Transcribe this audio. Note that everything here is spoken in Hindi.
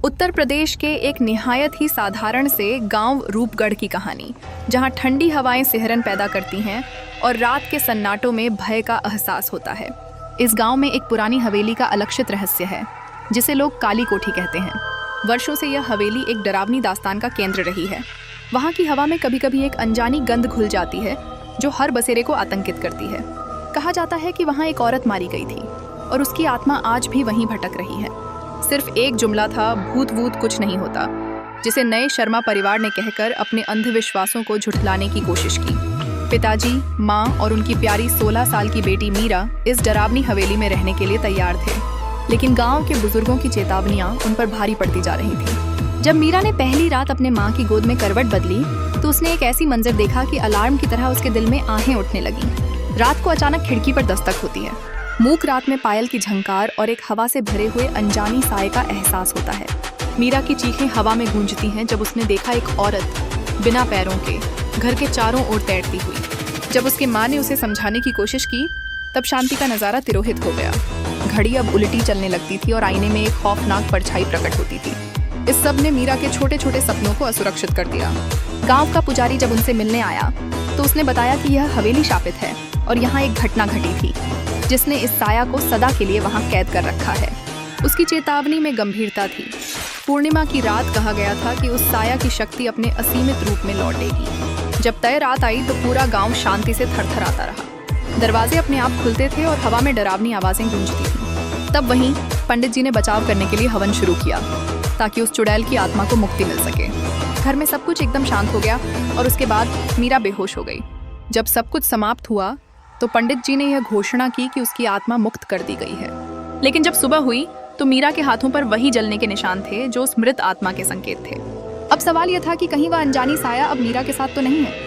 उत्तर प्रदेश के एक निहायत ही साधारण से गांव रूपगढ़ की कहानी, जहां ठंडी हवाएं सिहरन पैदा करती हैं और रात के सन्नाटों में भय का एहसास होता है। इस गांव में एक पुरानी हवेली का अलक्षित रहस्य है, जिसे लोग काली कोठी कहते हैं। वर्षों से यह हवेली एक डरावनी दास्तान का केंद्र रही है। वहाँ की हवा में कभी कभी एक अनजानी गंध घुल जाती है, जो हर बसेरे को आतंकित करती है। कहा जाता है कि वहाँ एक औरत मारी गई थी और उसकी आत्मा आज भी वहीं भटक रही है। सिर्फ एक जुमला था, भूत वूत कुछ नहीं होता, जिसे नए शर्मा परिवार ने कहकर अपने अंधविश्वासों को झुठलाने की कोशिश की। पिताजी, माँ और उनकी प्यारी 16 साल की बेटी मीरा इस डरावनी हवेली में रहने के लिए तैयार थे, लेकिन गांव के बुजुर्गों की चेतावनियां उन पर भारी पड़ती जा रही थी। जब मीरा ने पहली रात अपने माँ की गोद में करवट बदली, तो उसने एक ऐसी मंजर देखा कि अलार्म की तरह उसके दिल में आहें उठने लगीं। रात को अचानक खिड़की पर दस्तक होती है। मूक रात में पायल की झंकार और एक हवा से भरे हुए अनजानी साए का एहसास होता है। मीरा की चीखें हवा में गूंजती हैं जब उसने देखा एक औरत बिना पैरों के घर के चारों ओर तैरती हुई। जब उसकी माँ ने उसे समझाने की कोशिश की, तब शांति का नजारा तिरोहित हो गया। घड़ी अब उल्टी चलने लगती थी और आईने में एक खौफनाक परछाई प्रकट होती थी। इस सब ने मीरा के छोटे छोटे सपनों को असुरक्षित कर दिया। गांव का पुजारी जब उनसे मिलने आया, तो उसने बताया कि यह हवेली शापित है और यहाँ एक घटना घटी थी, जिसने इस साया को सदा के लिए वहाँ कैद कर रखा है। उसकी चेतावनी में गंभीरता थी। पूर्णिमा की रात कहा गया था कि उस साया की शक्ति अपने असीमित रूप में लौटेगी। जब तय रात आई तो पूरा गांव शांति से थरथराता रहा। दरवाजे अपने आप खुलते थे और हवा में डरावनी आवाजें गूंजती थीं। तब वहीं पंडित जी ने बचाव करने के लिए हवन शुरू किया, ताकि उस चुड़ैल की आत्मा को मुक्ति मिल सके। घर में सब कुछ एकदम शांत हो गया और उसके बाद मीरा बेहोश हो गई। जब सब कुछ समाप्त हुआ, तो पंडित जी ने यह घोषणा की कि उसकी आत्मा मुक्त कर दी गई है। लेकिन जब सुबह हुई, तो मीरा के हाथों पर वही जलने के निशान थे जो उस मृत आत्मा के संकेत थे। अब सवाल यह था कि कहीं वह अनजानी साया अब मीरा के साथ तो नहीं है।